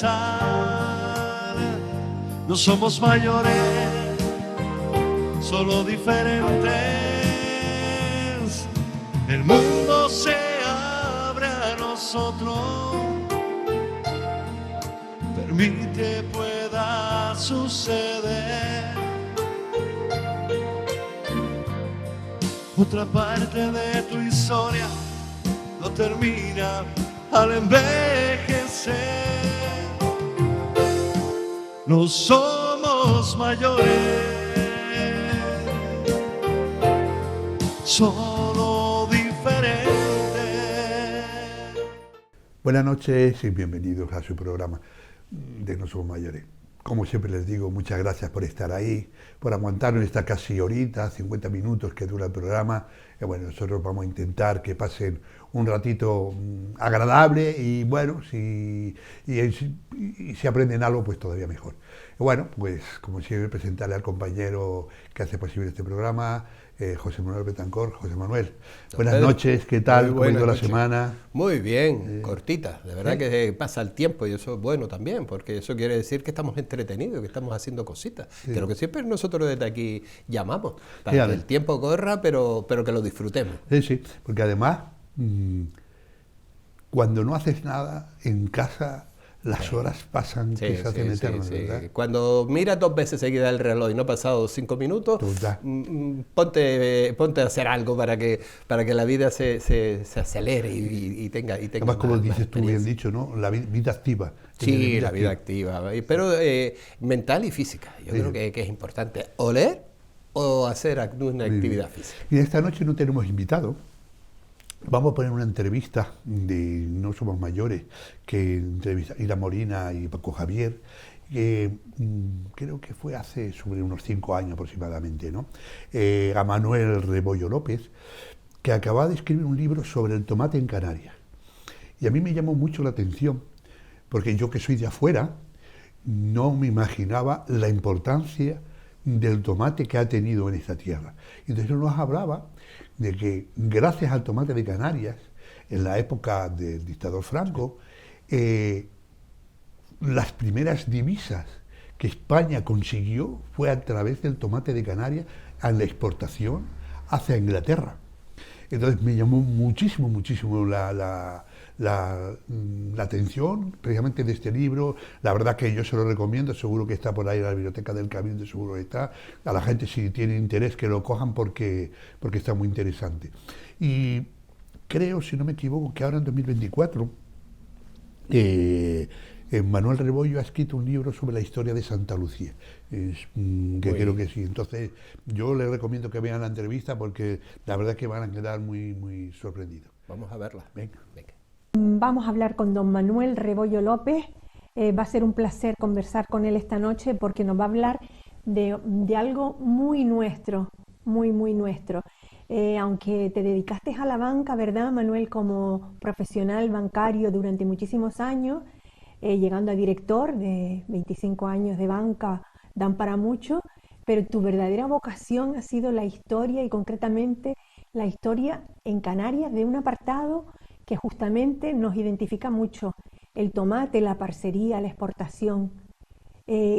universal. No somos mayores, solo diferentes. El mundo se abre a nosotros. Permite pueda suceder. Otra parte de tu historia no termina al envejecer. No somos mayores, solo diferentes. Buenas noches y bienvenidos a su programa de No Somos Mayores. Como siempre les digo, muchas gracias por estar ahí, por aguantarnos esta casi horita, 50 minutos que dura el programa. Bueno, nosotros vamos a intentar que pasen un ratito agradable y bueno, si aprenden algo, pues todavía mejor. Bueno, pues como siempre, presentarle al compañero que hace posible este programa, José Manuel Betancor. José Manuel, buenas noches, ¿qué tal? ¿Cómo ha ido la semana? Muy bien, cortita, de verdad que pasa el tiempo y eso es bueno también, porque eso quiere decir que estamos entretenidos, que estamos haciendo cositas, que lo que siempre nosotros desde aquí llamamos, para que el tiempo corra, pero que lo disfrutemos. Sí, porque además, cuando no haces nada en casa, las horas pasan que se hacen eternas, ¿verdad? Cuando miras 2 veces seguidas el reloj y no ha pasado 5 minutos, ponte a hacer algo para que la vida se acelere y tenga además, como dices tú bien dicho, ¿no? La vida activa. Sí, la vida activa, pero mental y física. Yo creo que es importante o leer o hacer una actividad física. Y esta noche no tenemos invitado. Vamos a poner una entrevista de No Somos Mayores, que entrevista Ira Molina y Paco Javier, que creo que fue hace sobre unos 5 años aproximadamente, ¿no? A Manuel Rebollo López, que acaba de escribir un libro sobre el tomate en Canarias. Y a mí me llamó mucho la atención, porque yo que soy de afuera, no me imaginaba la importancia del tomate que ha tenido en esta tierra. Y entonces nos hablaba de que gracias al tomate de Canarias, en la época del dictador Franco, las primeras divisas que España consiguió fue a través del tomate de Canarias en la exportación hacia Inglaterra. Entonces me llamó muchísimo la atención precisamente de este libro. La verdad que yo se lo recomiendo, seguro que está por ahí en la biblioteca del Cabildo, seguro que está. A la gente, si tiene interés, que lo cojan porque está muy interesante. Y creo, si no me equivoco, que ahora en 2024 Manuel Rebollo ha escrito un libro sobre la historia de Santa Lucía, creo que sí. Entonces yo les recomiendo que vean la entrevista porque la verdad es que van a quedar muy sorprendidos. Vamos a verla. Venga. Vamos a hablar con don Manuel Rebollo López. Va a ser un placer conversar con él esta noche porque nos va a hablar de algo muy nuestro, muy nuestro. Aunque te dedicaste a la banca, ¿verdad, Manuel? Como profesional bancario durante muchísimos años, llegando a director de 25 años de banca, dan para mucho, pero tu verdadera vocación ha sido la historia y concretamente la historia en Canarias de un apartado que justamente nos identifica mucho, el tomate, la parcería, la exportación.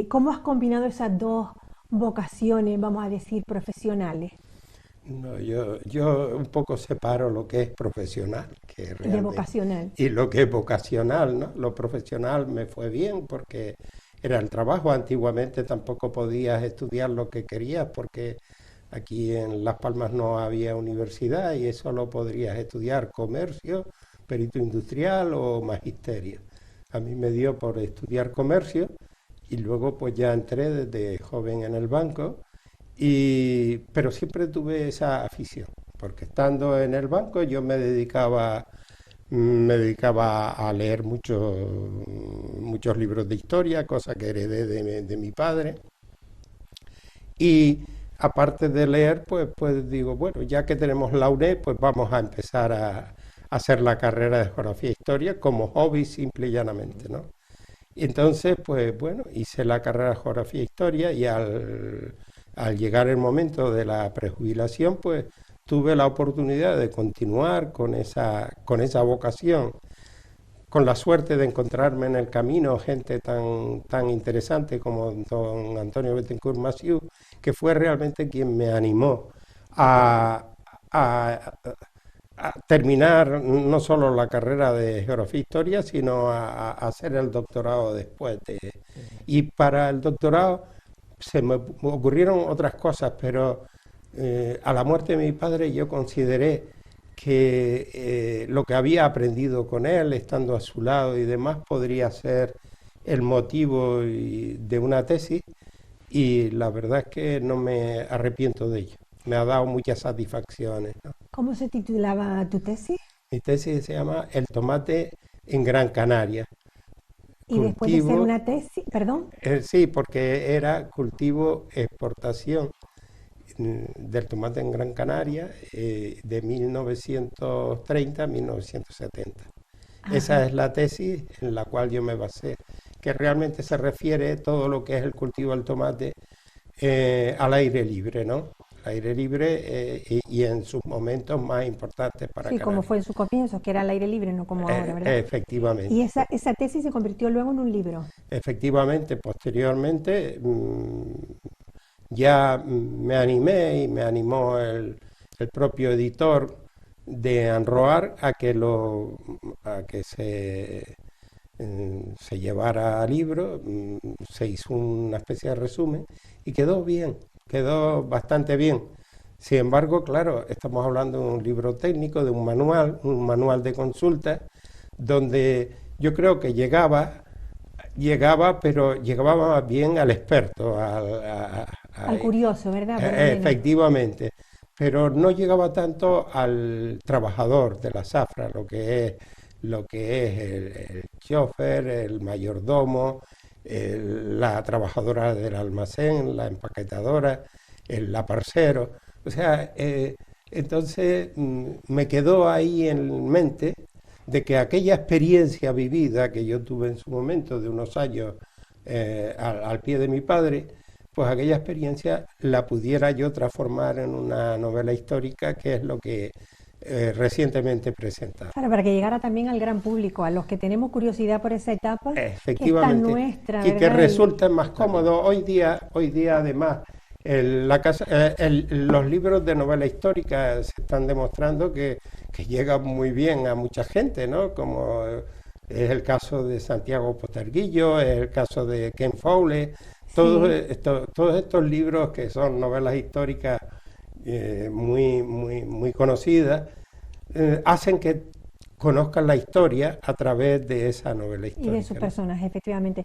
¿Cómo has combinado esas dos vocaciones, vamos a decir, profesionales? No, yo un poco separo lo que es profesional, que es realmente, de vocacional, y lo que es vocacional, ¿no? Lo profesional me fue bien porque era el trabajo. Antiguamente tampoco podías estudiar lo que querías porque aquí en Las Palmas no había universidad y solo podrías estudiar comercio, perito industrial o magisterio. A mí me dio por estudiar comercio y luego pues ya entré desde joven en el banco. Pero siempre tuve esa afición, porque estando en el banco yo me dedicaba a leer muchos libros de historia, cosa que heredé de mi padre. Y aparte de leer, pues digo, bueno, ya que tenemos la UNED, pues vamos a empezar a hacer la carrera de Geografía e Historia como hobby simple y llanamente, ¿no? Y entonces, pues bueno, hice la carrera de Geografía e Historia y al llegar el momento de la prejubilación, pues tuve la oportunidad de continuar con esa vocación con la suerte de encontrarme en el camino gente tan interesante como don Antonio Bettencourt Massieu, que fue realmente quien me animó a terminar no solo la carrera de Geografía e Historia, sino a hacer el doctorado después. Y para el doctorado se me ocurrieron otras cosas, pero a la muerte de mi padre yo consideré que lo que había aprendido con él, estando a su lado y demás, podría ser el motivo de una tesis, y la verdad es que no me arrepiento de ello. Me ha dado muchas satisfacciones, ¿no? ¿Cómo se titulaba tu tesis? Mi tesis se llama El tomate en Gran Canaria. Y después de ser una tesis, perdón. Sí, porque era cultivo, exportación del tomate en Gran Canaria de 1930 a 1970. Ajá. Esa es la tesis en la cual yo me basé, que realmente se refiere todo lo que es el cultivo del tomate al aire libre, ¿no? Al aire libre y en sus momentos más importantes para Canarias. Sí, como fue en sus comienzos, que era al aire libre, no como ahora, ¿verdad? Efectivamente. Y esa tesis se convirtió luego en un libro. Efectivamente, posteriormente ya me animé y me animó el propio editor de Enroar a que se llevara a libro. Se hizo una especie de resumen y quedó bien, quedó bastante bien. Sin embargo, claro, estamos hablando de un libro técnico, de un manual de consulta, donde yo creo que llegaba, pero llegaba más bien al experto, al curioso, ¿verdad? Efectivamente, pero no llegaba tanto al trabajador de la zafra, lo que es el chofer, el mayordomo, la trabajadora del almacén, la empaquetadora, el aparcero. O sea, entonces me quedó ahí en mente de que aquella experiencia vivida que yo tuve en su momento de unos años al pie de mi padre, pues aquella experiencia la pudiera yo transformar en una novela histórica, que es lo que recientemente presentado. Claro, para que llegara también al gran público, a los que tenemos curiosidad por esa etapa, efectivamente, que es tan nuestra, y ¿verdad? que resulta más cómodo hoy día además. Los libros de novela histórica se están demostrando que llegan muy bien a mucha gente, ¿no? Como es el caso de Santiago Posterguillo, es el caso de Ken Fowler. Todos estos libros que son novelas históricas muy conocidas, hacen que conozcan la historia a través de esa novela histórica. Y de sus personajes, efectivamente.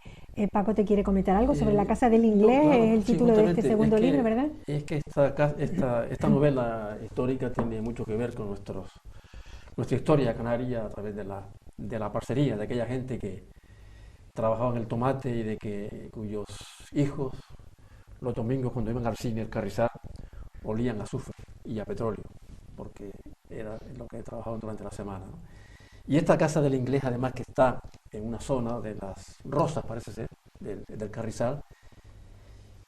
Paco te quiere comentar algo sobre La Casa del Inglés, no, claro, es el título de este segundo libro, ¿verdad? Es que esta novela histórica tiene mucho que ver con nuestra historia canaria a través de la parcería, de aquella gente que trabajaba en el tomate y cuyos hijos los domingos cuando iban al cine, el Carrizal, olían a azufre y a petróleo, porque era lo que trabajaban durante la semana, ¿no? Y esta Casa del Inglés, además, que está en una zona de las Rosas, parece ser, del Carrizal,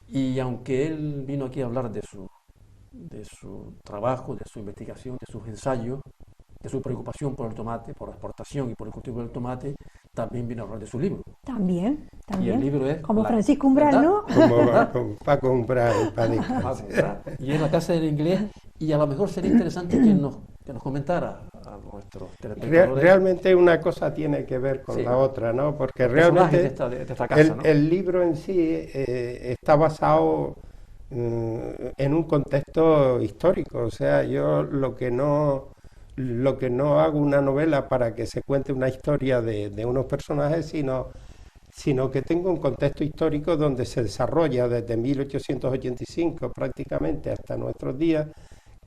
y aunque él vino aquí a hablar de su trabajo, de su investigación, de sus ensayos, de su preocupación por el tomate, por la exportación y por el cultivo del tomate, también vino a hablar de su libro. También. Y el libro es... Como Francisco Umbral, ¿no? Como Paco Umbral. Y es La Casa del Inglés, y a lo mejor sería interesante que nos comentara a nuestros telespectadores. Realmente una cosa tiene que ver con la otra, ¿no? Porque realmente de esta casa, ¿no? El libro en sí está basado en un contexto histórico. O sea, yo lo que no hago una novela para que se cuente una historia de unos personajes, sino que tengo un contexto histórico donde se desarrolla desde 1885 prácticamente hasta nuestros días,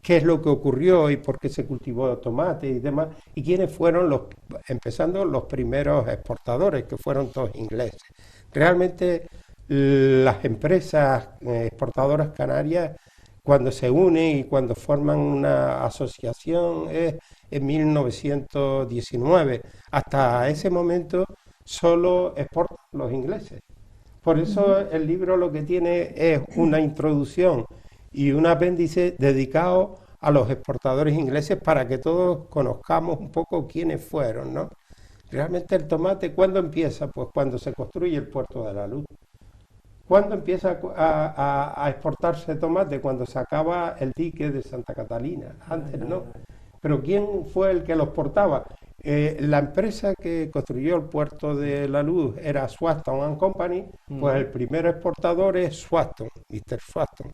qué es lo que ocurrió y por qué se cultivó tomate y demás, y quiénes fueron empezando los primeros exportadores, que fueron todos ingleses. Realmente las empresas exportadoras canarias, cuando se unen y cuando forman una asociación, es en 1919. Hasta ese momento solo exportan los ingleses. Por eso el libro lo que tiene es una introducción y un apéndice dedicado a los exportadores ingleses para que todos conozcamos un poco quiénes fueron, ¿no? Realmente el tomate, ¿cuándo empieza? Pues cuando se construye el puerto de la Luz. ¿Cuándo empieza a exportarse tomate? Cuando se acaba el dique de Santa Catalina. Antes no. Pero ¿quién fue el que lo exportaba? La empresa que construyó el puerto de la Luz era Swanston and Company, pues el primer exportador es Swanston, Mr. Swanston.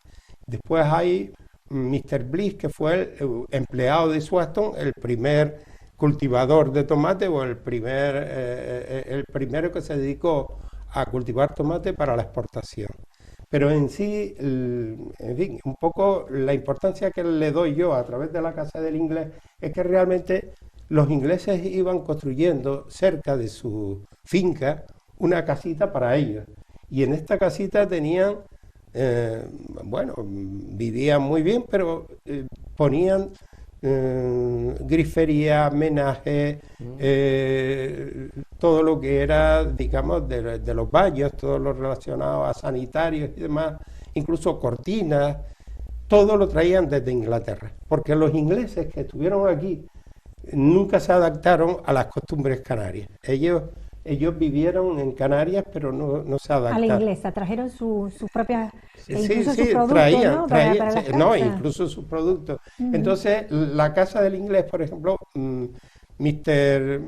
Después hay Mr. Bliss, que fue el empleado de Swanston, el primer cultivador de tomate o el primero que se dedicó a cultivar tomate para la exportación. Pero en sí, en fin, un poco la importancia que le doy yo a través de la Casa del Inglés es que realmente los ingleses iban construyendo cerca de su finca una casita para ellos. Y en esta casita tenían, vivían muy bien, pero ponían grifería, menaje, todo lo que era, digamos, de los baños, todo lo relacionado a sanitarios y demás, incluso cortinas, todo lo traían desde Inglaterra, porque los ingleses que estuvieron aquí nunca se adaptaron a las costumbres canarias. Ellos vivieron en Canarias, pero no se adaptaron. A la inglesa, trajeron su propia... incluso sus productos, traían, ¿no? Incluso sus productos. Entonces, la Casa del Inglés, por ejemplo, Mr.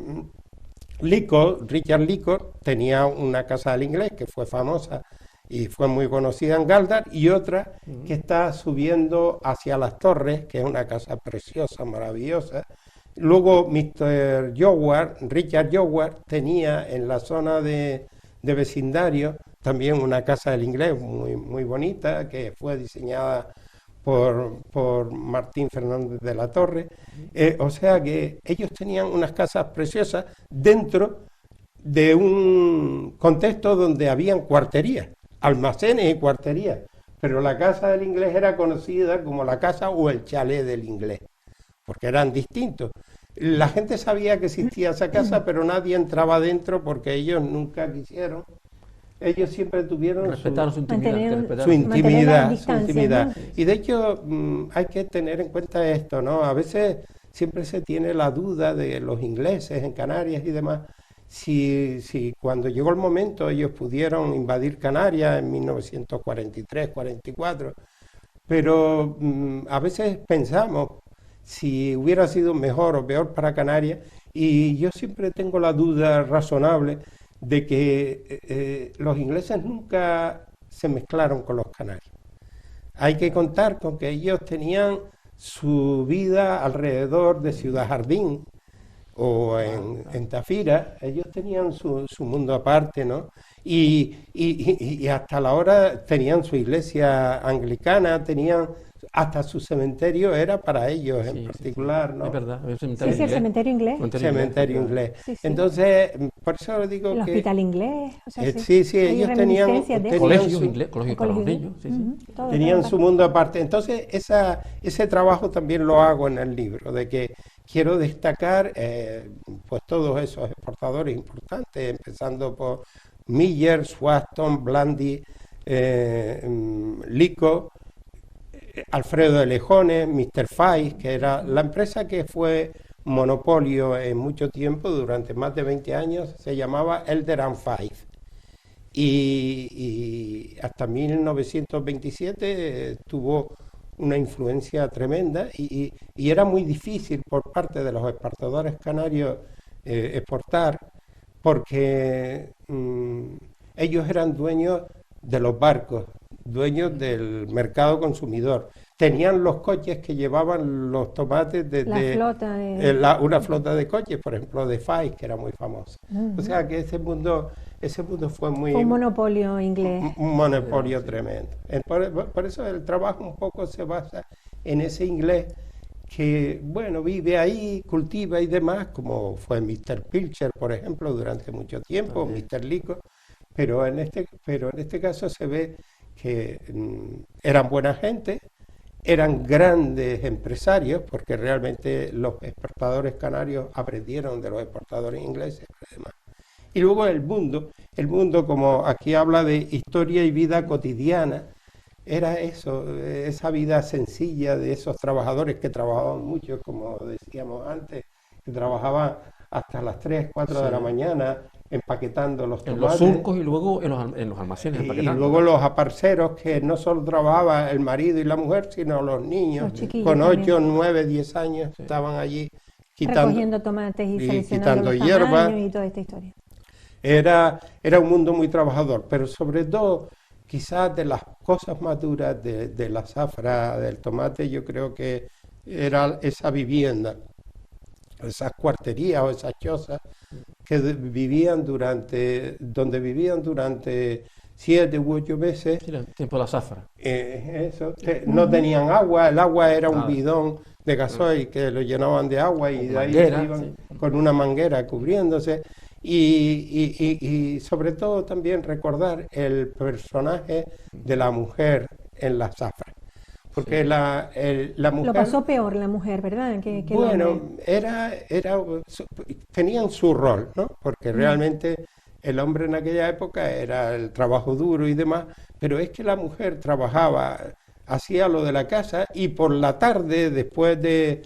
Richard Leacock, tenía una Casa del Inglés que fue famosa y fue muy conocida en Galdar, y otra que está subiendo hacia las Torres, que es una casa preciosa, maravillosa. Luego Richard Joward, tenía en la zona de vecindario también una Casa del Inglés muy, muy bonita, que fue diseñada por Martín Fernández de la Torre. O sea que ellos tenían unas casas preciosas dentro de un contexto donde habían cuarterías, almacenes y cuarterías. Pero la Casa del Inglés era conocida como la casa o el chalet del inglés, porque eran distintos. La gente sabía que existía esa casa, pero nadie entraba dentro porque ellos nunca quisieron. Ellos siempre tuvieron respetaron su intimidad. Su intimidad. ¿No? Y de hecho hay que tener en cuenta esto, ¿no? A veces siempre se tiene la duda de los ingleses en Canarias y demás, si cuando llegó el momento ellos pudieron invadir Canarias en 1943-44, pero a veces pensamos si hubiera sido mejor o peor para Canarias, y yo siempre tengo la duda razonable de que los ingleses nunca se mezclaron con los canarios. Hay que contar con que ellos tenían su vida alrededor de Ciudad Jardín o en Tafira. Ellos tenían su mundo aparte, ¿no? Y hasta la hora tenían su iglesia anglicana, tenían hasta su cementerio, era para ellos en particular, ¿no? Es verdad, el cementerio inglés. Cementerio inglés. Entonces, por eso digo el que... El hospital inglés. O sea, ellos tenían colegios inglés, colegios para los niños. Tenían su mundo aparte. Entonces, ese trabajo también lo hago en el libro, de que quiero destacar pues todos esos exportadores importantes, empezando por Miller, Swanston, Blandy, Lico, Alfredo de Lejones, Mr. Fais, que era la empresa que fue monopolio en mucho tiempo, durante más de 20 años, se llamaba Elder & Fais. Y hasta 1927 tuvo una influencia tremenda y era muy difícil por parte de los exportadores canarios exportar, porque ellos eran dueños de los barcos, dueños del mercado consumidor. Tenían los coches que llevaban los tomates desde una flota de coches, por ejemplo, de Fais, que era muy famosa. O sea que ese mundo fue muy... Fue un monopolio inglés. Un monopolio tremendo. Por eso el trabajo un poco se basa en ese inglés que, bueno, vive ahí, cultiva y demás, como fue Mr. Pilcher, por ejemplo, durante mucho tiempo, Mr. Lico, pero en este caso se ve que eran buena gente, eran grandes empresarios, porque realmente los exportadores canarios aprendieron de los exportadores ingleses, además. Y luego el mundo, como aquí habla de historia y vida cotidiana, era eso, esa vida sencilla de esos trabajadores que trabajaban mucho, como decíamos antes, que trabajaban hasta las 3, 4 de la mañana empaquetando los En tomates. los surcos y luego en los almacenes Y empaquetando. luego los aparceros, que no solo trabajaba el marido y la mujer, sino los niños, Los chiquillos con 8, también. 9, 10 años, estaban allí quitando. Recogiendo tomates y y seleccionando quitando los hierba. tamaños y toda esta historia. Era un mundo muy trabajador, pero sobre todo, quizás de las cosas más duras de la zafra, del tomate, yo creo que era esa vivienda, esas cuarterías o esas chozas que donde vivían durante 7 u 8 meses. Sí, el tiempo de la zafra. No tenían agua, el agua era un Nada. bidón de gasoil que lo llenaban de agua y Con de ahí manguera, se iban sí. con una manguera cubriéndose. Y sobre todo también recordar el personaje de la mujer en la zafra. Porque la mujer... Lo pasó peor la mujer, ¿verdad? Que el Bueno, hombre. tenían su rol, ¿no? Porque realmente el hombre en aquella época era el trabajo duro y demás, pero es que la mujer trabajaba, hacía lo de la casa y por la tarde, después de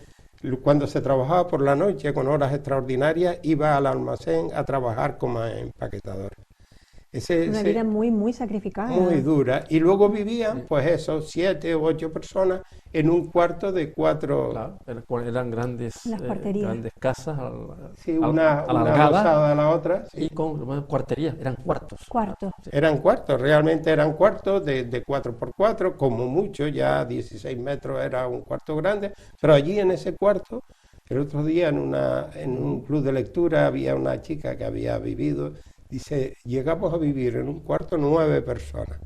cuando se trabajaba por la noche con horas extraordinarias, iba al almacén a trabajar como empaquetadora. Una vida muy, muy sacrificada. Muy dura. Y luego vivían, pues eso, 7 u 8 personas en un cuarto de 4. Claro, eran grandes, Las cuarterías. grandes casas Sí, una alargadas adosada a la otra. Sí. y con cuarterías, eran cuartos. Cuartos. Eran cuartos, realmente eran cuartos de 4x4, como mucho, ya 16 metros era un cuarto grande, pero allí en ese cuarto, el otro día en un club de lectura había una chica que había vivido, dice, llegamos a vivir en un cuarto 9 personas.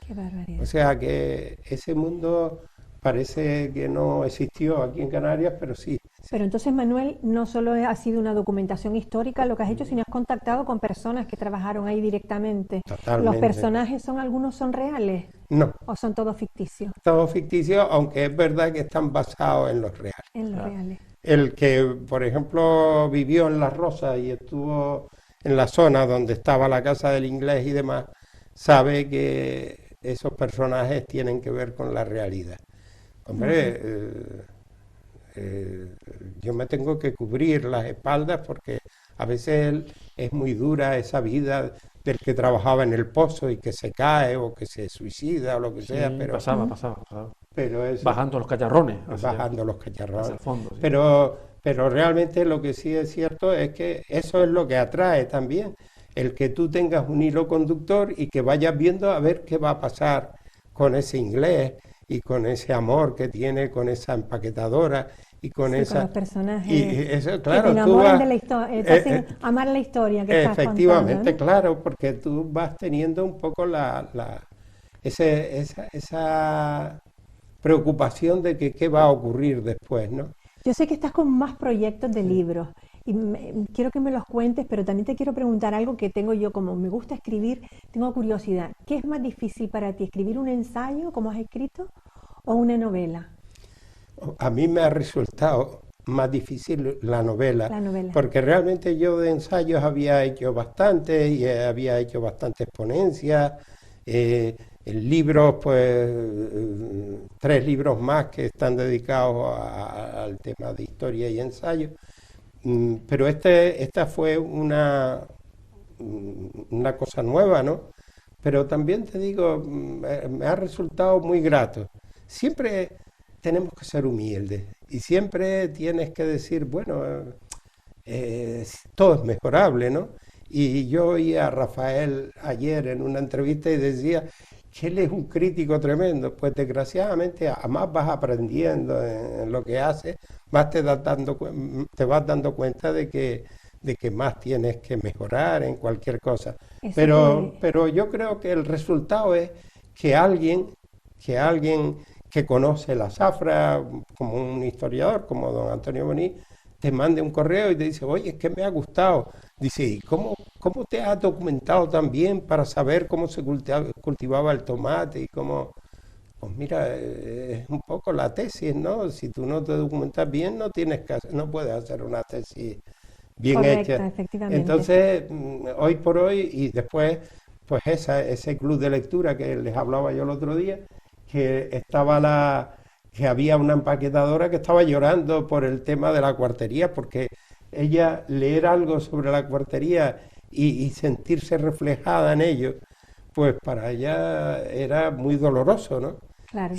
Qué barbaridad. O sea que ese mundo parece que no existió aquí en Canarias, pero sí. Pero entonces, Manuel, no solo ha sido una documentación histórica lo que has hecho, sino has contactado con personas que trabajaron ahí directamente. Totalmente. ¿Los personajes algunos son reales No, o son todos ficticios? todo ficticio, aunque es verdad que están basados en los reales. En los reales. El que, por ejemplo, vivió en Las Rosas y estuvo en la zona donde estaba la casa del inglés y demás, sabe que esos personajes tienen que ver con la realidad. Hombre, yo me tengo que cubrir las espaldas porque a veces es muy dura esa vida del que trabajaba en el pozo y que se cae o que se suicida o lo que sea, Sí, pero pasaba. pero eso, Bajando los cacharrones. bajando los cacharrones. hacia el fondo. Sí. Pero realmente lo que sí es cierto es que eso es lo que atrae también, el que tú tengas un hilo conductor y que vayas viendo a ver qué va a pasar con ese inglés y con ese amor que tiene con esa empaquetadora y con Sí, esa... con los personajes y eso, claro, que te tú enamoran vas... de la historia, te hacen amar la historia que estás efectivamente, contando, ¿no? claro, porque tú vas teniendo un poco esa preocupación de que qué va a ocurrir después, ¿no? Yo sé que estás con más proyectos de libros y quiero que me los cuentes, pero también te quiero preguntar algo que tengo yo, como me gusta escribir, tengo curiosidad. ¿Qué es más difícil para ti, escribir un ensayo, como has escrito, o una novela? A mí me ha resultado más difícil la novela, porque realmente yo de ensayos había hecho bastante y había hecho bastantes ponencias, en libros, pues 3 libros más que están dedicados al tema de historia y ensayo, pero esta fue una cosa nueva, ¿no? Pero también te digo, me ha resultado muy grato. Siempre tenemos que ser humildes y siempre tienes que decir, bueno, todo es mejorable, ¿no? Y yo oí a Rafael ayer en una entrevista y decía que él es un crítico tremendo. Pues desgraciadamente, a más vas aprendiendo en lo que haces, más te vas dando cuenta de que más tienes que mejorar en cualquier cosa. Pero yo creo que el resultado es que alguien que conoce la zafra, como un historiador, como don Antonio Boní, te mande un correo y te dice, oye, es que me ha gustado. Dice, ¿y cómo te has documentado también para saber cómo se cultivaba el tomate y cómo...? Pues mira, es un poco la tesis, ¿no? Si tú no te documentas bien, no puedes hacer una tesis bien Correcta, hecha. Efectivamente. Entonces, hoy por hoy, y después, pues ese club de lectura que les hablaba yo el otro día, que había una empaquetadora que estaba llorando por el tema de la cuartería, porque ella leer algo sobre la cuartería y sentirse reflejada en ello, pues para ella era muy doloroso, ¿no? Claro.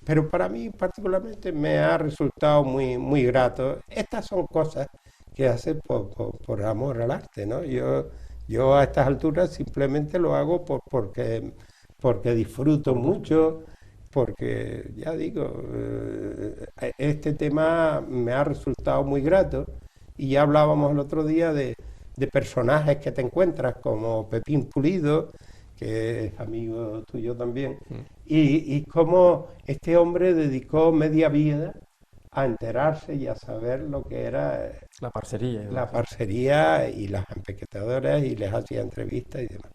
Pero para mí particularmente me ha resultado muy, muy grato. Estas son cosas que hace por amor al arte, ¿no? Yo a estas alturas simplemente lo hago porque disfruto mucho, porque ya digo, este tema me ha resultado muy grato, y ya hablábamos el otro día de personajes que te encuentras como Pepín Pulido, que es amigo tuyo también, y cómo este hombre dedicó media vida a enterarse y a saber lo que era La parcería. la parcería y las empequetadoras, y les hacía entrevistas y demás.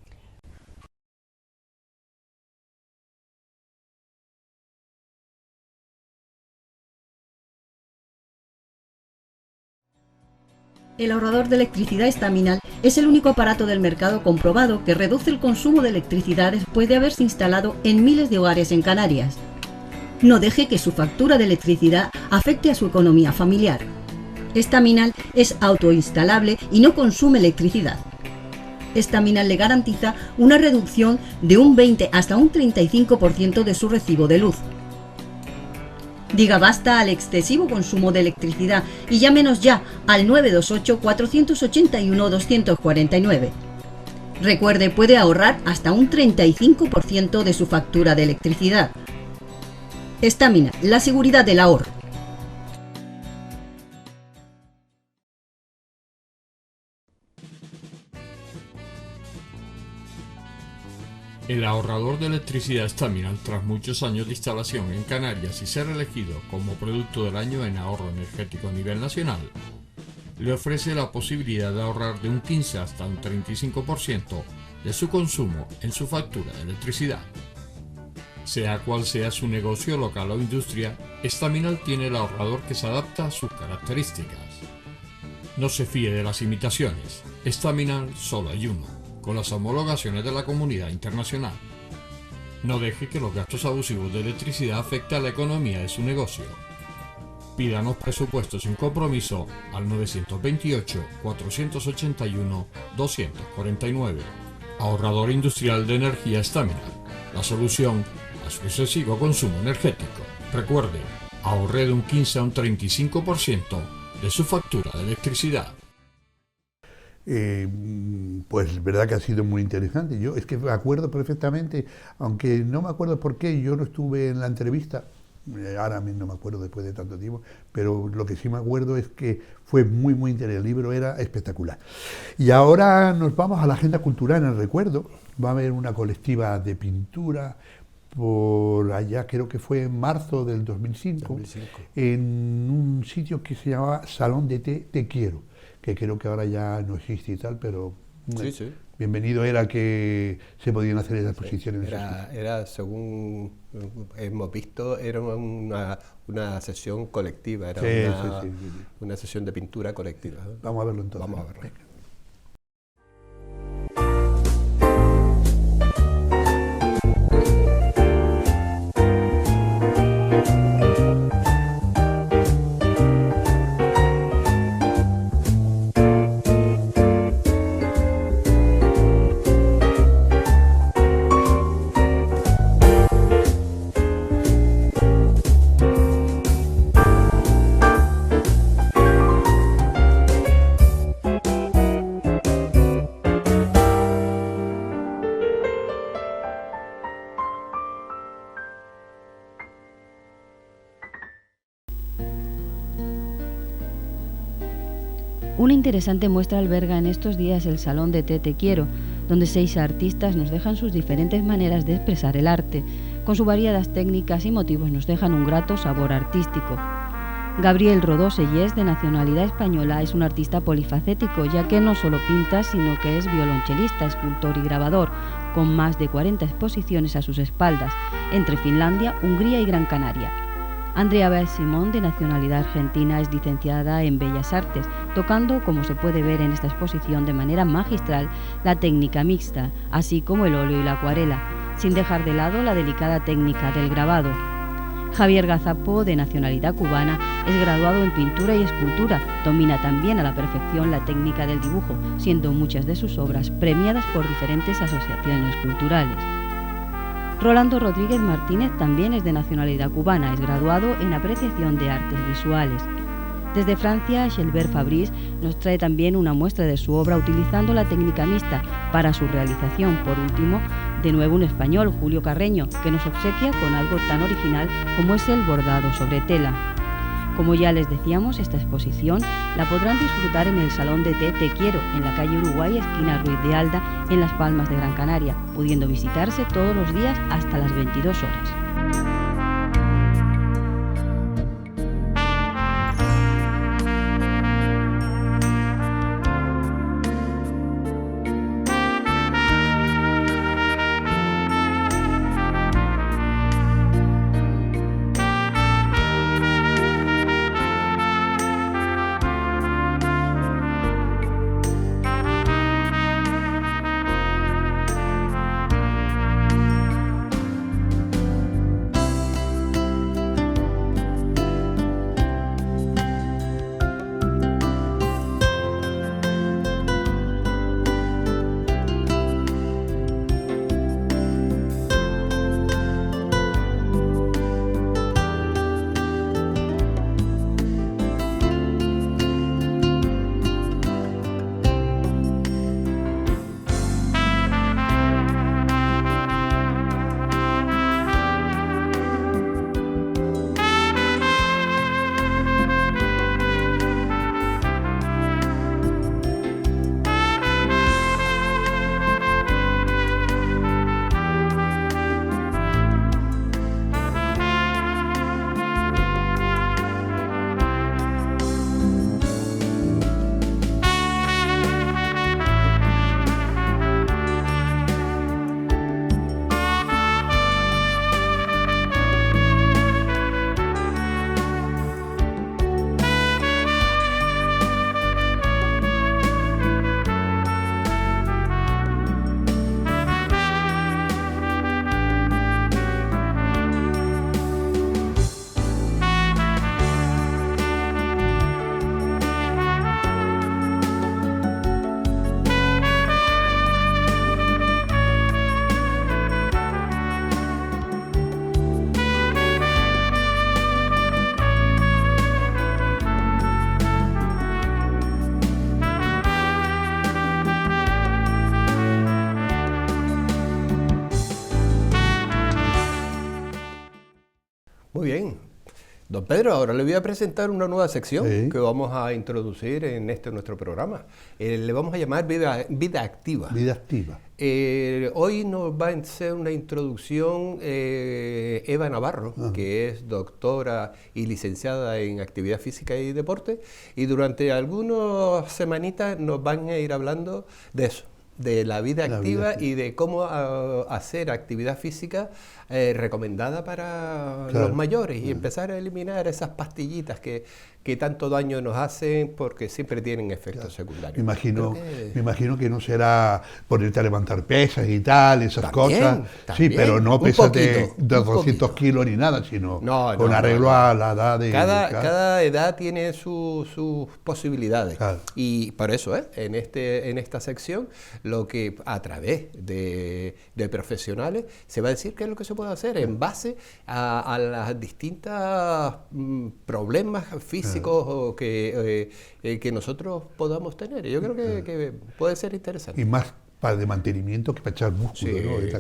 El ahorrador de electricidad estaminal es el único aparato del mercado comprobado que reduce el consumo de electricidad después de haberse instalado en miles de hogares en Canarias. No deje que su factura de electricidad afecte a su economía familiar. Estaminal es autoinstalable y no consume electricidad. Estaminal le garantiza una reducción de un 20 hasta un 35% de su recibo de luz. Diga basta al excesivo consumo de electricidad y llámenos ya al 928-481-249. Recuerde, puede ahorrar hasta un 35% de su factura de electricidad. Estaminal, la seguridad del ahorro. El ahorrador de electricidad Estaminal, tras muchos años de instalación en Canarias y ser elegido como producto del año en ahorro energético a nivel nacional, le ofrece la posibilidad de ahorrar de un 15 hasta un 35% de su consumo en su factura de electricidad. Sea cual sea su negocio local o industria, Estaminal tiene el ahorrador que se adapta a sus características. No se fíe de las imitaciones, Estaminal solo hay uno, con las homologaciones de la comunidad internacional. No deje que los gastos abusivos de electricidad afecten a la economía de su negocio. Pídanos presupuestos sin compromiso al 928-481-249. Ahorrador industrial de energía Estaminal, la solución a su excesivo consumo energético. Recuerde, ahorre de un 15 a un 35% de su factura de electricidad. Pues verdad que ha sido muy interesante. Yo es que me acuerdo perfectamente, aunque no me acuerdo por qué, yo no estuve en la entrevista, ahora mismo no me acuerdo después de tanto tiempo, pero lo que sí me acuerdo es que fue muy, muy interesante, el libro era espectacular. Y ahora nos vamos a la agenda cultural en el recuerdo, va a haber una colectiva de pintura por allá, creo que fue en marzo del 2005. En un sitio que se llamaba Salón de Té Te Quiero, que creo que ahora ya no existe y tal, pero Sí. bienvenido era que se podían hacer esas exposiciones. Era, según hemos visto, era una sesión colectiva, era una sesión de pintura colectiva. Vamos a verlo entonces. Vamos a verlo. Venga. Una interesante muestra alberga en estos días el Salón de Té Te Quiero, donde 6 artistas nos dejan sus diferentes maneras de expresar el arte. Con sus variadas técnicas y motivos nos dejan un grato sabor artístico. Gabriel Rodó Sellés, de nacionalidad española, es un artista polifacético, ya que no solo pinta, sino que es violonchelista, escultor y grabador, con más de 40 exposiciones a sus espaldas, entre Finlandia, Hungría y Gran Canaria. Andrea Beth Simón, de nacionalidad argentina, es licenciada en Bellas Artes, tocando, como se puede ver en esta exposición, de manera magistral la técnica mixta, así como el óleo y la acuarela, sin dejar de lado la delicada técnica del grabado. Javier Gazapó, de nacionalidad cubana, Es graduado en pintura y escultura. Domina también a la perfección la técnica del dibujo, siendo muchas de sus obras premiadas por diferentes asociaciones culturales. Rolando Rodríguez Martínez también es de nacionalidad cubana. Es graduado en apreciación de artes visuales. Desde Francia, Gilbert Fabrice nos trae también una muestra de su obra utilizando la técnica mixta para su realización. Por último, de nuevo un español, Julio Carreño, que nos obsequia con algo tan original como es el bordado sobre tela. Como ya les decíamos, esta exposición la podrán disfrutar en el Salón de Té Te Quiero, en la calle Uruguay, esquina Ruiz de Alda, en Las Palmas de Gran Canaria, pudiendo visitarse todos los días hasta las 22 horas. Muy bien. Don Pedro, ahora le voy a presentar una nueva sección que vamos a introducir en nuestro programa. Le vamos a llamar Vida Activa. Vida Activa. Hoy nos va a hacer una introducción Eva Navarro, que es doctora y licenciada en Actividad Física y Deporte, y durante algunas semanitas nos van a ir hablando de eso, de la vida activa y de cómo hacer actividad física recomendada para los mayores y empezar a eliminar esas pastillitas que tanto daño nos hacen porque siempre tienen efectos secundarios. Me imagino que no será ponerte a levantar pesas y tal, esas cosas. Sí, pero no pesas de 200 kilos ni nada, sino con arreglo a la edad de cada edad tiene sus posibilidades. Claro. Y por eso, en esta sección, lo que a través de profesionales se va a decir qué es lo que se puede hacer en base a las distintas problemas físicos que nosotros podamos tener. Yo creo que puede ser interesante. Y más para de mantenimiento que para echar músculo,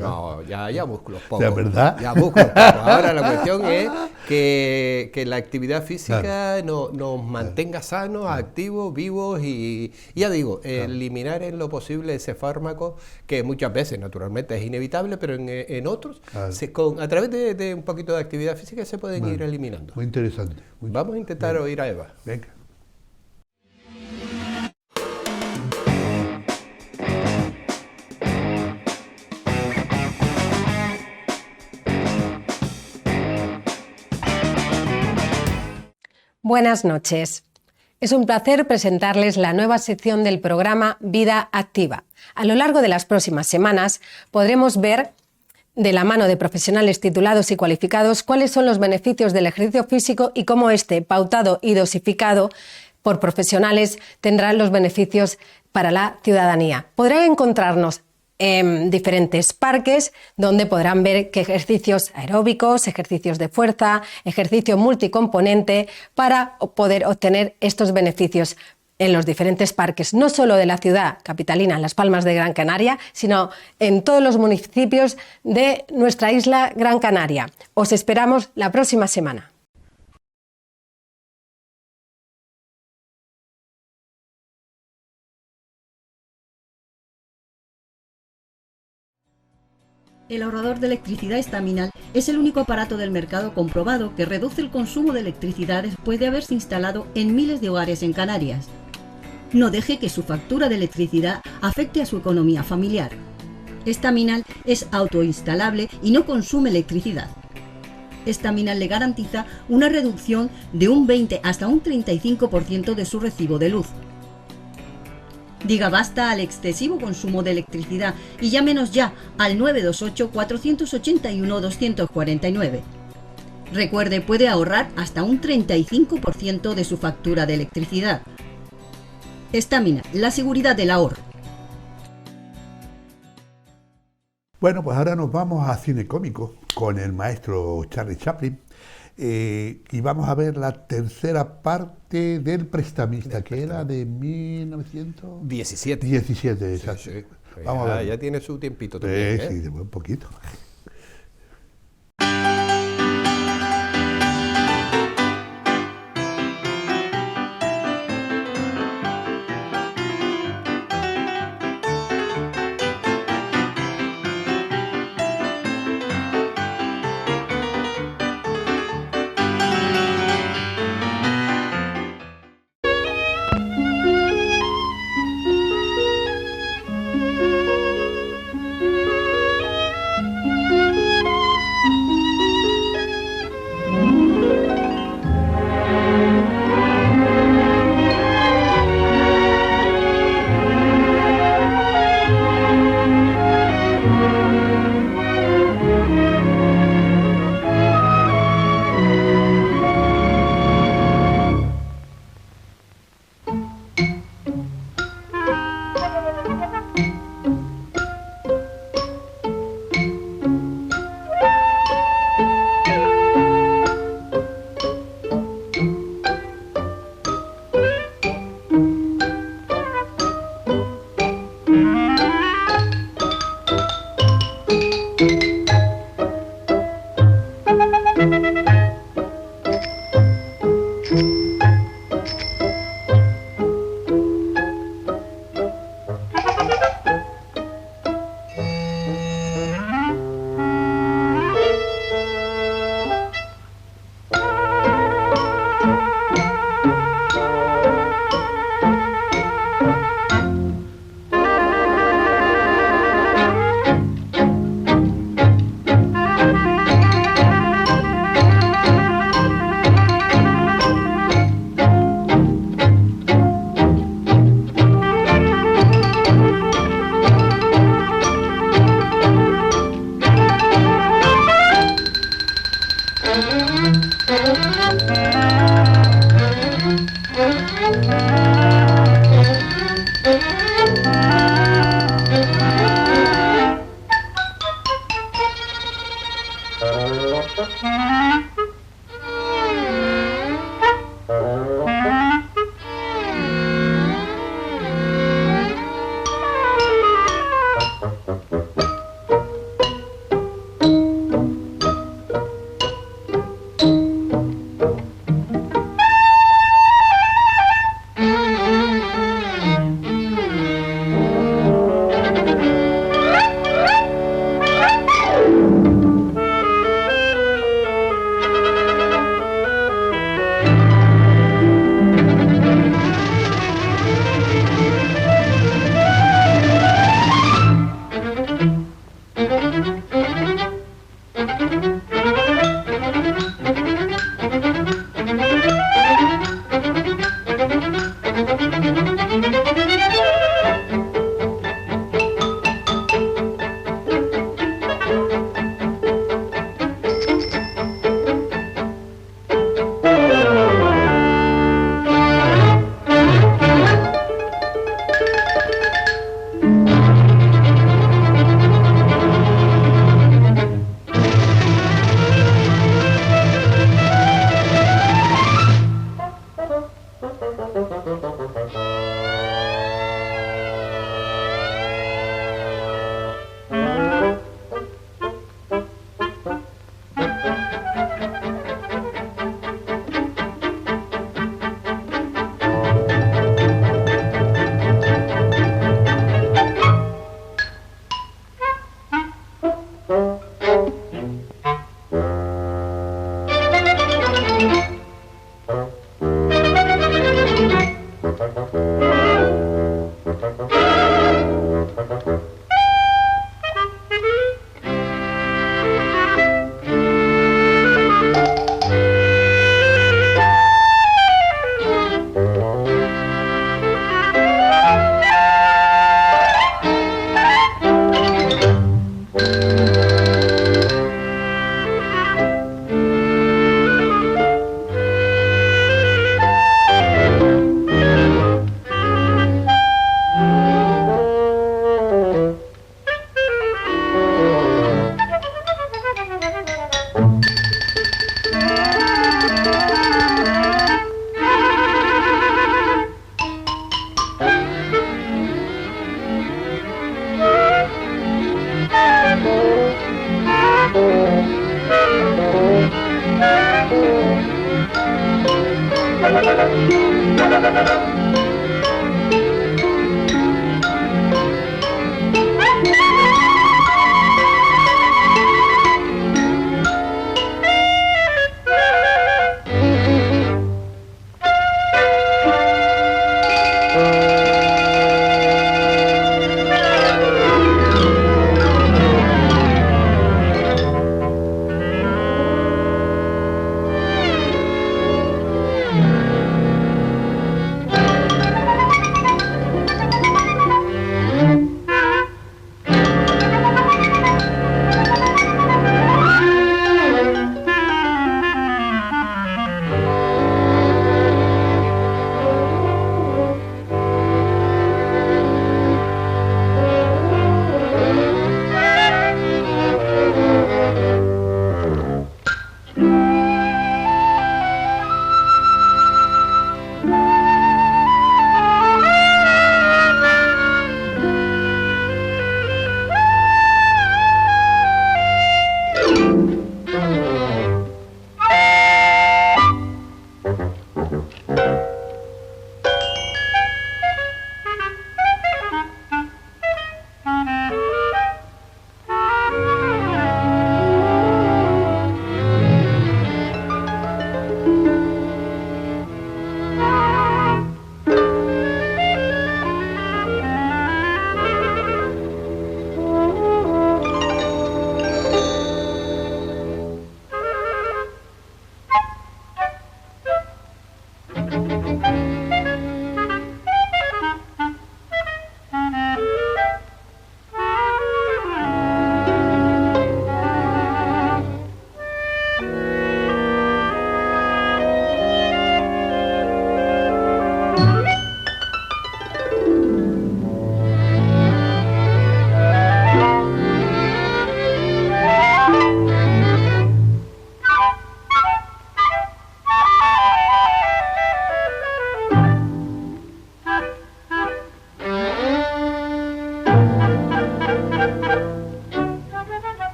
¿no? Ya músculos pocos. ¿La verdad? Ya músculos pocos. Ahora la cuestión es que la actividad física nos mantenga sanos, activos, vivos y, ya digo, eliminar en lo posible ese fármaco que muchas veces, naturalmente, es inevitable, pero en otros, a través de un poquito de actividad física se pueden ir eliminando. Muy interesante. Vamos a intentar oír a Eva. Venga. Buenas noches. Es un placer presentarles la nueva sección del programa Vida Activa. A lo largo de las próximas semanas podremos ver de la mano de profesionales titulados y cualificados, cuáles son los beneficios del ejercicio físico y cómo este, pautado y dosificado por profesionales, tendrá los beneficios para la ciudadanía. Podrán encontrarnos en diferentes parques donde podrán ver que ejercicios aeróbicos, ejercicios de fuerza, ejercicio multicomponente para poder obtener estos beneficios en los diferentes parques, no solo de la ciudad capitalina, Las Palmas de Gran Canaria, sino en todos los municipios de nuestra isla Gran Canaria. Os esperamos la próxima semana. El ahorrador de electricidad estaminal es el único aparato del mercado comprobado que reduce el consumo de electricidad después de haberse instalado en miles de hogares en Canarias. No deje que su factura de electricidad afecte a su economía familiar. Estaminal es autoinstalable y no consume electricidad. Estaminal le garantiza una reducción de un 20 hasta un 35% de su recibo de luz. Diga basta al excesivo consumo de electricidad y llámenos ya al 928-481-249. Recuerde, puede ahorrar hasta un 35% de su factura de electricidad. Estaminal, la seguridad del ahorro. Bueno, pues ahora nos vamos a cine cómico con el maestro Charlie Chaplin. Y vamos a ver la tercera parte del Prestamista, que era de 1917. 17, exacto. Sí, sí. Vamos a ver. Ya tiene su tiempito también. Sí, un poquito.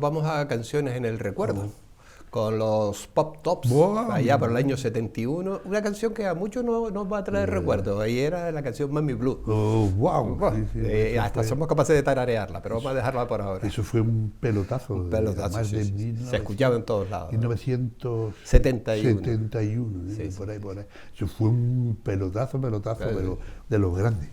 vamos a Canciones en el Recuerdo. Con los Pop Tops, allá por el año 71, una canción que a muchos nos va a traer recuerdos. Ahí era la canción Mami Blue. Hasta somos capaces de tararearla, pero vamos a dejarla por ahora. Eso fue un pelotazo. Un pelotazo, se escuchaba en todos lados. 1971, por ahí. Eso fue un pelotazo, de los grandes.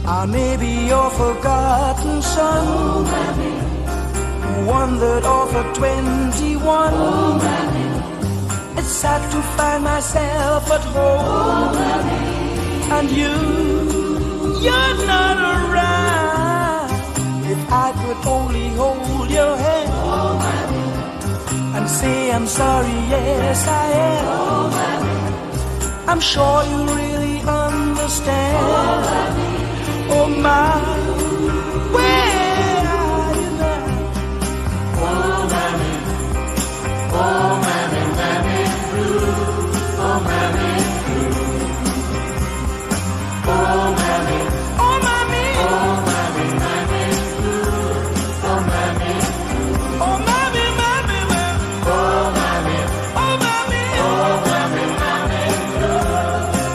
I may be your forgotten son, wandered off at 21. It's sad to find myself at home, and you're not around. If I could only hold your hand and say I'm sorry, yes I am. I'm sure you really understand. Oh my, where are you now? Oh mammy, mammy blue. Oh mammy blue. Oh mammy, oh mammy, oh mammy, mammy blue. Oh mammy blue. Oh mammy, mammy, mammy. Oh mammy, oh mammy, oh mammy, mammy blue.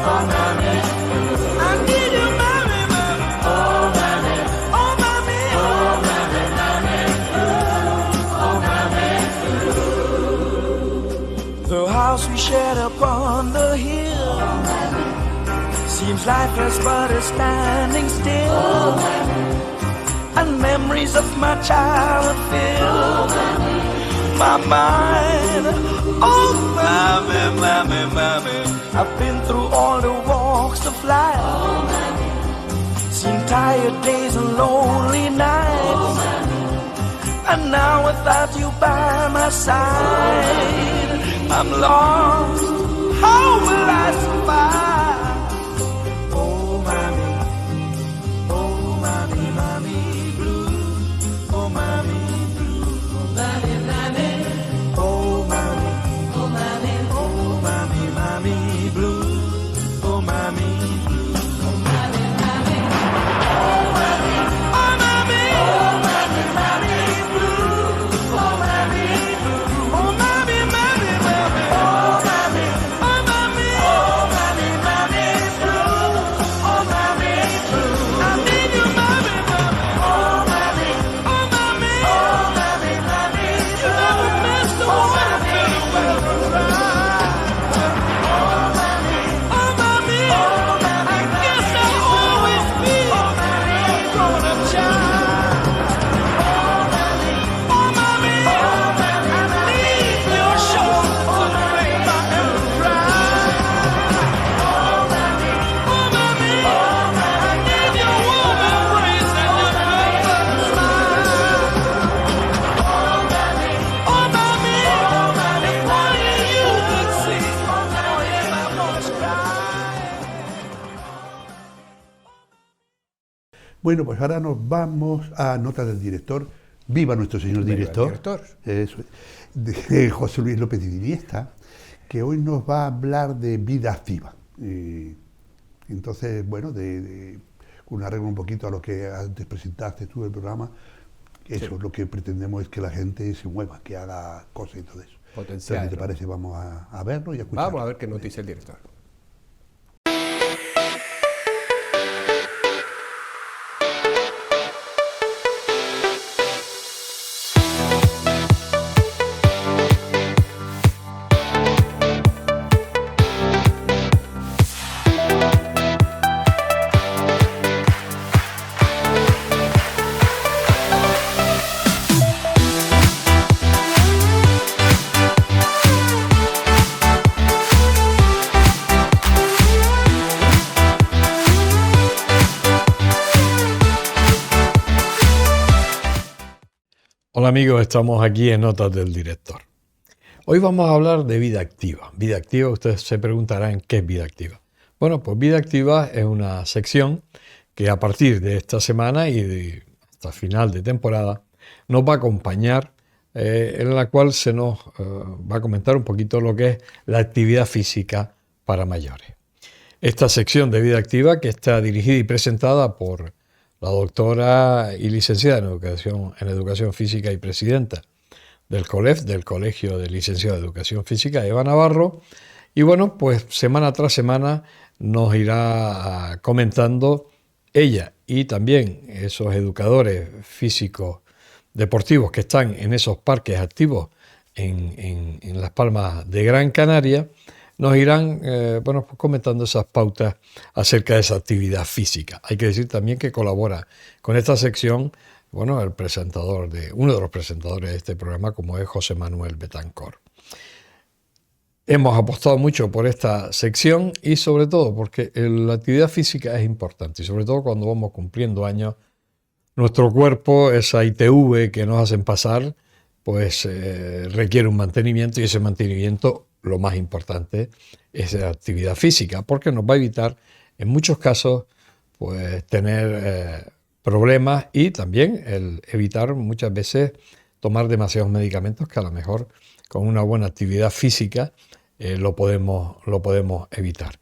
Oh mammy blue. I need you, mammy, mammy. Oh mammy, oh mammy, oh mammy, mammy blue. Oh mammy blue. The house we shared upon the hill seems lifeless but is standing still, and memories of my childhood fill my mind. Oh mammy, mammy, mammy, I've been through all the walks of life, seen tired days and lonely nights, and now without you by my side, I'm lost. How will I survive? Oh mammy, mammy blue. Oh mammy blue. Oh mammy, mammy. Oh mammy, oh mammy, oh mammy, mammy blue. Oh mammy blue. Oh mammy, mammy. Oh mammy, oh mammy, oh mammy, mammy blue. Oh mammy blue. Oh mammy, mammy, mammy. Oh mammy, oh mammy, oh mammy, mammy blue. Oh mammy blue. I need you, mammy, mammy. Oh mammy, oh mammy, oh mammy, mammy. You never miss the one that will right. Oh mammy, oh mammy, oh mammy. I guess I'll always be a grown-up child. Oh mammy, oh mammy, oh mammy. I need your shoulder to make my every cry. Oh mammy, oh mammy, oh mammy. I need your warm embrace and your good smile. Oh mammy, oh mammy, oh mammy. If only you could see, oh if I must cry. Bueno, pues ahora nos vamos a Notas del Director. Viva nuestro señor Viva el director. director. Eso es. De José Luis López de Iniesta, que hoy nos va a hablar de vida activa. Entonces, bueno, un arreglo un poquito a lo que antes presentaste tú del programa, eso Sí. es lo que pretendemos, es que la gente se mueva, que haga cosas y todo eso. potenciar. Entonces, ¿qué te parece? Vamos a verlo y a escucharlo. Vamos a ver qué nos dice el director. Hola amigos, estamos aquí en Notas del Director. Hoy vamos a hablar de vida activa. Vida activa, ustedes se preguntarán ¿qué es vida activa? Bueno, pues vida activa es una sección que a partir de esta semana y hasta final de temporada nos va a acompañar, en la cual se nos va a comentar un poquito lo que es la actividad física para mayores. Esta sección de vida activa, que está dirigida y presentada por la doctora y licenciada en Educación Física y presidenta del COLEF, del Colegio de Licenciados de Educación Física, Eva Navarro. Y bueno, pues semana tras semana nos irá comentando ella y también esos educadores físicos deportivos que están en esos parques activos en Las Palmas de Gran Canaria, nos irán pues comentando esas pautas acerca de esa actividad física. Hay que decir también que colabora con esta sección, bueno, uno de los presentadores de este programa, como es José Manuel Betancor. Hemos apostado mucho por esta sección y sobre todo porque la actividad física es importante y sobre todo cuando vamos cumpliendo años, nuestro cuerpo, esa ITV que nos hacen pasar, pues requiere un mantenimiento y ese mantenimiento, lo más importante, es la actividad física, porque nos va a evitar, en muchos casos, pues tener problemas y también el evitar muchas veces tomar demasiados medicamentos que a lo mejor con una buena actividad física lo podemos evitar.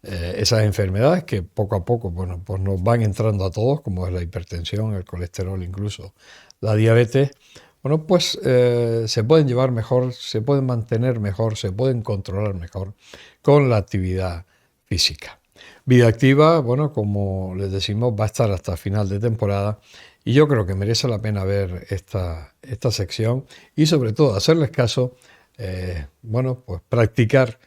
Esas enfermedades que poco a poco, bueno, pues nos van entrando a todos, como es la hipertensión, el colesterol, incluso la diabetes, bueno, pues se pueden llevar mejor, se pueden mantener mejor, se pueden controlar mejor con la actividad física. Vida activa, bueno, como les decimos, va a estar hasta final de temporada y yo creo que merece la pena ver esta sección y sobre todo hacerles caso, bueno, pues practicar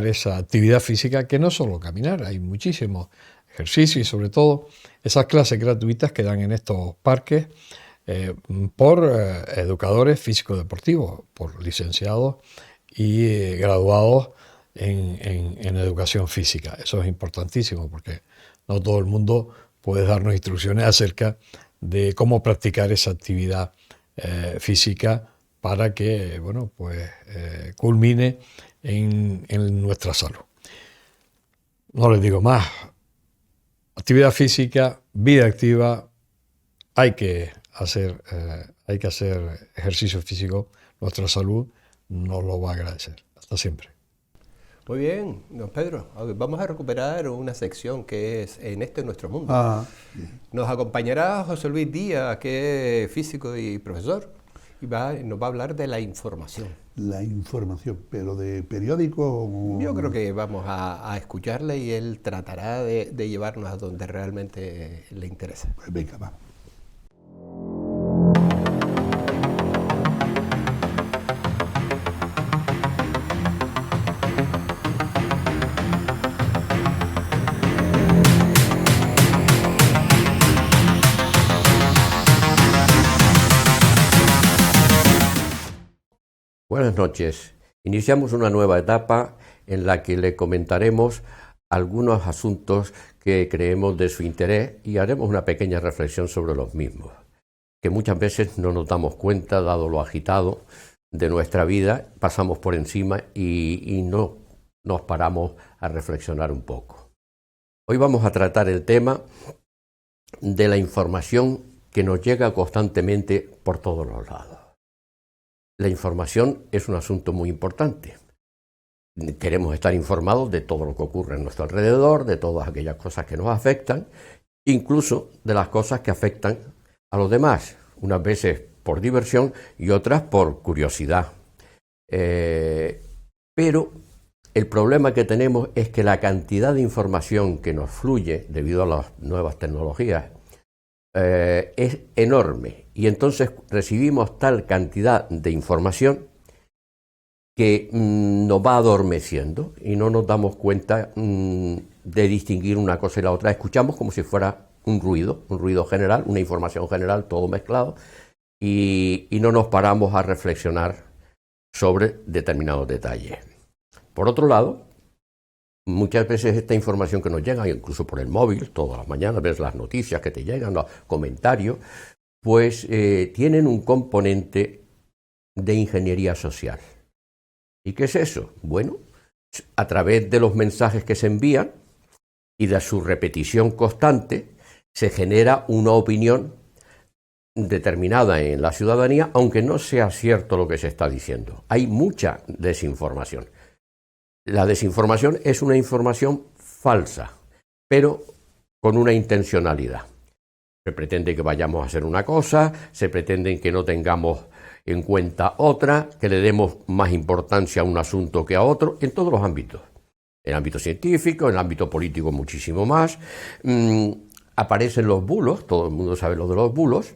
esa actividad física, que no solo caminar, hay muchísimos ejercicios y sobre todo esas clases gratuitas que dan en estos parques, por educadores físico-deportivos, por licenciados y graduados en educación física. Eso es importantísimo porque no todo el mundo puede darnos instrucciones acerca de cómo practicar esa actividad física para que, bueno, pues culmine en nuestra salud. No les digo más. Actividad física, vida activa, hay que hacer ejercicio físico, nuestra salud nos lo va a agradecer. Hasta siempre. Muy bien, don Pedro, vamos a recuperar una sección que es En este nuestro mundo. Nos acompañará José Luis Díaz, que es físico y profesor, y nos va a hablar de la información. La información, pero de periódico. Yo creo que vamos a escucharle y él tratará de llevarnos a donde realmente le interesa. Pues venga, va. Buenas noches. Iniciamos una nueva etapa en la que le comentaremos algunos asuntos que creemos de su interés y haremos una pequeña reflexión sobre los mismos, que muchas veces no nos damos cuenta, dado lo agitado de nuestra vida, pasamos por encima y no nos paramos a reflexionar un poco. Hoy vamos a tratar el tema de la información que nos llega constantemente por todos los lados. La información es un asunto muy importante. Queremos estar informados de todo lo que ocurre en nuestro alrededor, de todas aquellas cosas que nos afectan, incluso de las cosas que afectan a los demás, unas veces por diversión y otras por curiosidad. Pero el problema que tenemos es que la cantidad de información que nos fluye debido a las nuevas tecnologías es enorme, y entonces recibimos tal cantidad de información que nos va adormeciendo y no nos damos cuenta de distinguir una cosa y la otra. Escuchamos como si fuera un ruido general, una información general, todo mezclado, y no nos paramos a reflexionar sobre determinados detalles. Por otro lado, muchas veces esta información que nos llega, incluso por el móvil, todas las mañanas ves las noticias que te llegan, los comentarios, pues tienen un componente de ingeniería social. ¿Y qué es eso? Bueno, a través de los mensajes que se envían y de su repetición constante, se genera una opinión determinada en la ciudadanía, aunque no sea cierto lo que se está diciendo. Hay mucha desinformación. La desinformación es una información falsa, pero con una intencionalidad. Se pretende que vayamos a hacer una cosa, se pretende que no tengamos en cuenta otra, que le demos más importancia a un asunto que a otro, en todos los ámbitos. En el ámbito científico, en el ámbito político muchísimo más. Aparecen los bulos, todo el mundo sabe lo de los bulos,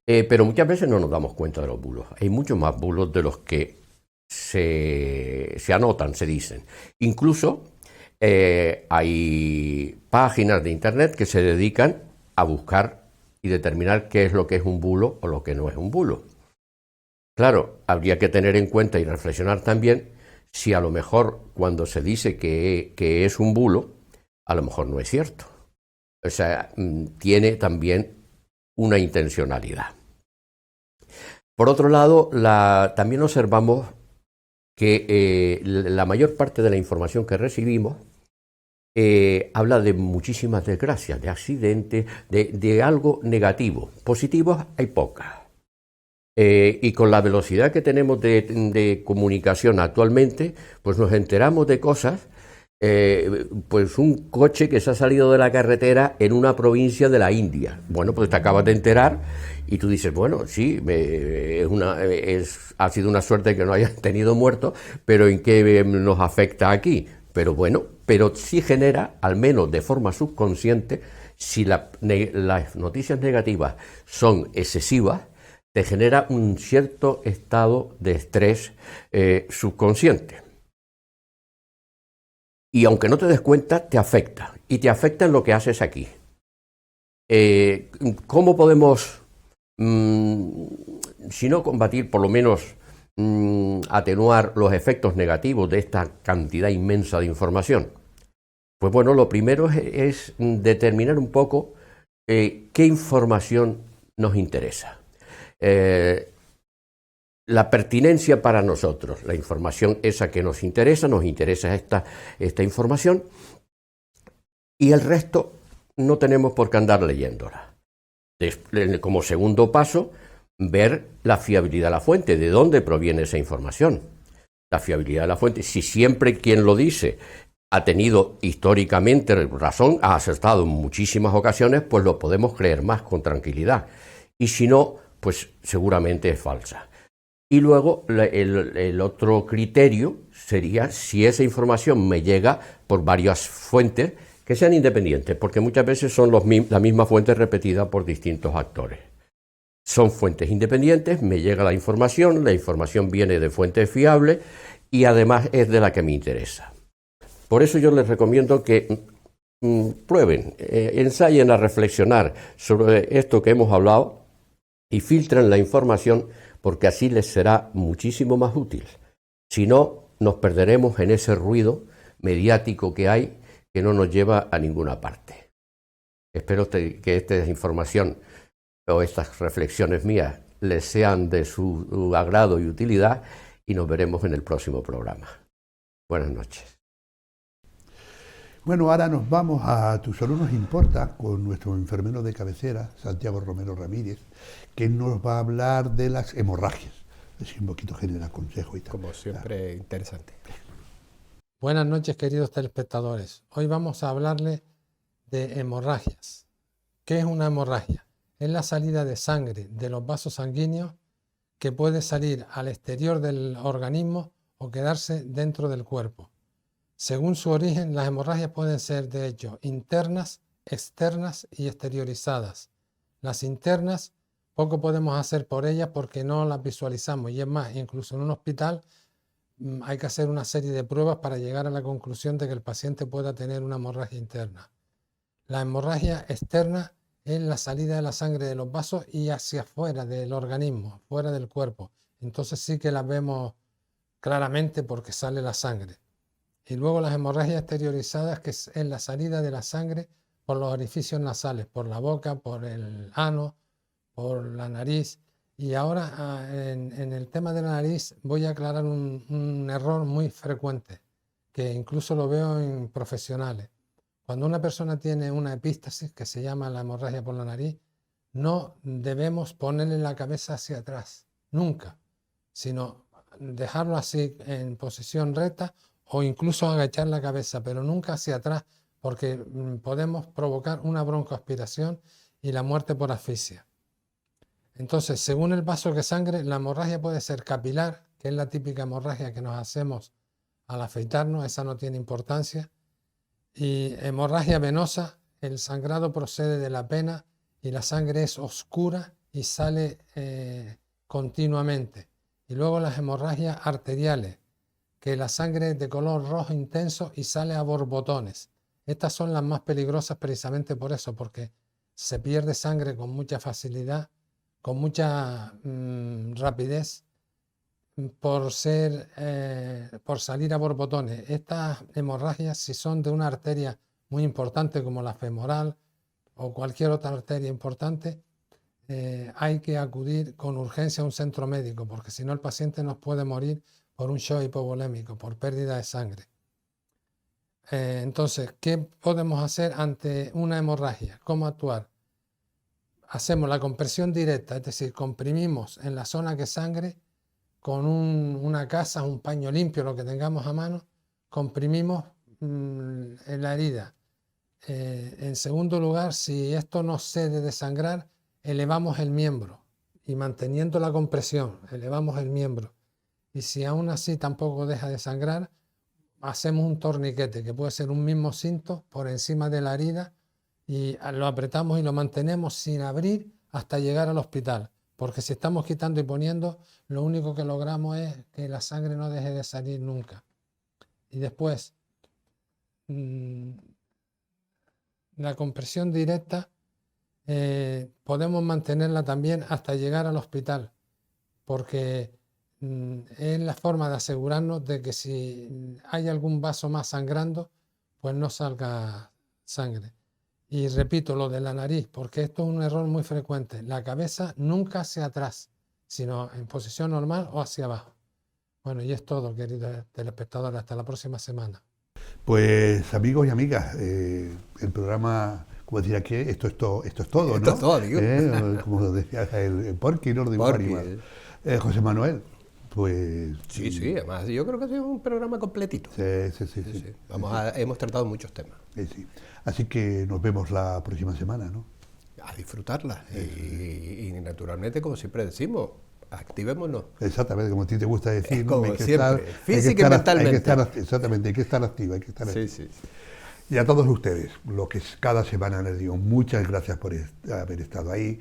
pero muchas veces no nos damos cuenta de los bulos. Hay muchos más bulos de los que se anotan, se dicen. Incluso hay páginas de internet que se dedican a buscar y determinar qué es lo que es un bulo o lo que no es un bulo. Claro, habría que tener en cuenta y reflexionar también si a lo mejor cuando se dice que es un bulo, a lo mejor no es cierto. O sea, tiene también una intencionalidad. Por otro lado, también observamos que la mayor parte de la información que recibimos habla de muchísimas desgracias, de accidentes, de algo negativo. Positivos hay pocas. Y con la velocidad que tenemos de comunicación actualmente, pues nos enteramos de cosas, pues un coche que se ha salido de la carretera en una provincia de la India. Bueno, pues te acabas de enterar y tú dices, bueno, sí, ha sido una suerte que no hayan tenido muertos, pero ¿en qué nos afecta aquí? Pero bueno, pero sí genera, al menos de forma subconsciente, si las noticias negativas son excesivas, te genera un cierto estado de estrés subconsciente. Y aunque no te des cuenta, te afecta. Y te afecta en lo que haces aquí. ¿Cómo podemos, si no combatir, por lo menos atenuar los efectos negativos de esta cantidad inmensa de información? Pues bueno, lo primero es determinar un poco qué información nos interesa. La pertinencia para nosotros, la información esa que nos interesa esta información, y el resto no tenemos por qué andar leyéndola. Como segundo paso, ver la fiabilidad de la fuente, de dónde proviene esa información. La fiabilidad de la fuente, si siempre quien lo dice ha tenido históricamente razón, ha acertado en muchísimas ocasiones, pues lo podemos creer más con tranquilidad. Y si no, pues seguramente es falsa. Y luego el otro criterio sería si esa información me llega por varias fuentes que sean independientes, porque muchas veces son la misma fuente repetida por distintos actores. Son fuentes independientes, me llega la información viene de fuentes fiables y además es de la que me interesa. Por eso yo les recomiendo que prueben, ensayen a reflexionar sobre esto que hemos hablado y filtren la información, porque así les será muchísimo más útil. Si no, nos perderemos en ese ruido mediático que hay que no nos lleva a ninguna parte. Espero que esta información o estas reflexiones mías les sean de su agrado y utilidad, y nos veremos en el próximo programa. Buenas noches. Bueno, ahora nos vamos a Tu Salud Nos Importa con nuestro enfermero de cabecera, Santiago Romero Ramírez, que nos va a hablar de las hemorragias. Es un poquito genera consejo y tal. Como siempre, interesante. Buenas noches, queridos telespectadores. Hoy vamos a hablarles de hemorragias. ¿Qué es una hemorragia? Es la salida de sangre de los vasos sanguíneos que puede salir al exterior del organismo o quedarse dentro del cuerpo. Según su origen, las hemorragias pueden ser, de hecho, internas, externas y exteriorizadas. Las internas, poco podemos hacer por ellas porque no las visualizamos, y es más, incluso en un hospital hay que hacer una serie de pruebas para llegar a la conclusión de que el paciente pueda tener una hemorragia interna. La hemorragia externa es la salida de la sangre de los vasos y hacia afuera del organismo, fuera del cuerpo. Entonces sí que las vemos claramente porque sale la sangre. Y luego las hemorragias exteriorizadas, que es la salida de la sangre por los orificios nasales, por la boca, por el ano, por la nariz. Y ahora en el tema de la nariz voy a aclarar un error muy frecuente, que incluso lo veo en profesionales. Cuando una persona tiene una epístasis, que se llama la hemorragia por la nariz, no debemos ponerle la cabeza hacia atrás, nunca, sino dejarlo así en posición recta o incluso agachar la cabeza, pero nunca hacia atrás, porque podemos provocar una broncoaspiración y la muerte por asfixia. Entonces, según el vaso que sangre, la hemorragia puede ser capilar, que es la típica hemorragia que nos hacemos al afeitarnos, esa no tiene importancia. Y hemorragia venosa, el sangrado procede de la vena y la sangre es oscura y sale continuamente. Y luego las hemorragias arteriales, que la sangre es de color rojo intenso y sale a borbotones. Estas son las más peligrosas precisamente por eso, porque se pierde sangre con mucha facilidad, con mucha rapidez, por salir a borbotones. Estas hemorragias, si son de una arteria muy importante como la femoral o cualquier otra arteria importante, hay que acudir con urgencia a un centro médico, porque si no el paciente nos puede morir por un shock hipovolémico, por pérdida de sangre. Entonces, ¿qué podemos hacer ante una hemorragia? ¿Cómo actuar? Hacemos la compresión directa, es decir, comprimimos en la zona que sangre con una gasa, un paño limpio, lo que tengamos a mano, comprimimos en la herida. En segundo lugar, si esto no cede de sangrar, elevamos el miembro y manteniendo la compresión, elevamos el miembro. Y si aún así tampoco deja de sangrar, hacemos un torniquete, que puede ser un mismo cinto por encima de la herida, y lo apretamos y lo mantenemos sin abrir hasta llegar al hospital. Porque si estamos quitando y poniendo, lo único que logramos es que la sangre no deje de salir nunca. Y después, la compresión directa podemos mantenerla también hasta llegar al hospital, porque es la forma de asegurarnos de que si hay algún vaso más sangrando, pues no salga sangre. Y repito lo de la nariz, porque esto es un error muy frecuente. La cabeza nunca hacia atrás, sino en posición normal o hacia abajo. Bueno, y es todo, queridos telespectadores. Hasta la próxima semana. Pues amigos y amigas, el programa, como decía aquí, esto es todo, ¿no? Esto es todo, digo. Como decía el Porky, ¿no? José Manuel, pues... Sí, además yo creo que ha sido un programa completito. Sí. Hemos tratado muchos temas. Sí. Así que nos vemos la próxima semana, ¿no? A disfrutarla. Y naturalmente, como siempre decimos, activémonos. Exactamente, como a ti te gusta decir. Como siempre, física y mentalmente. Exactamente, hay que estar activo, hay que estar activo. Sí. Y a todos ustedes, lo que cada semana les digo, muchas gracias por haber estado ahí.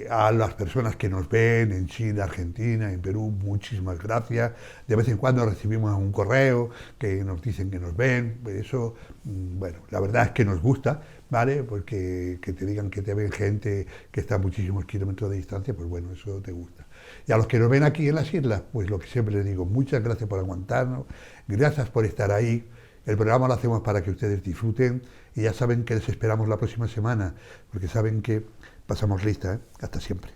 A las personas que nos ven en Chile, Argentina, en Perú, muchísimas gracias. De vez en cuando recibimos un correo que nos dicen que nos ven. Eso, bueno, la verdad es que nos gusta, ¿vale? Porque que te digan que te ven gente que está a muchísimos kilómetros de distancia, pues bueno, eso te gusta. Y a los que nos ven aquí en las islas, pues lo que siempre les digo, muchas gracias por aguantarnos, gracias por estar ahí. El programa lo hacemos para que ustedes disfruten y ya saben que les esperamos la próxima semana, porque saben que pasamos lista, ¿eh? Hasta siempre.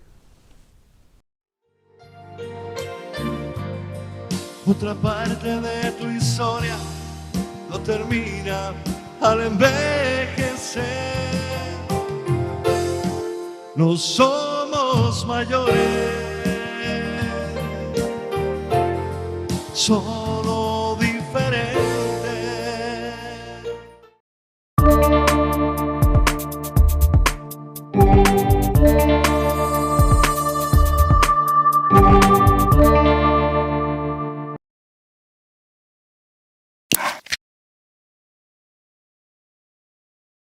Otra parte de tu historia no termina al envejecer. No somos mayores. Somos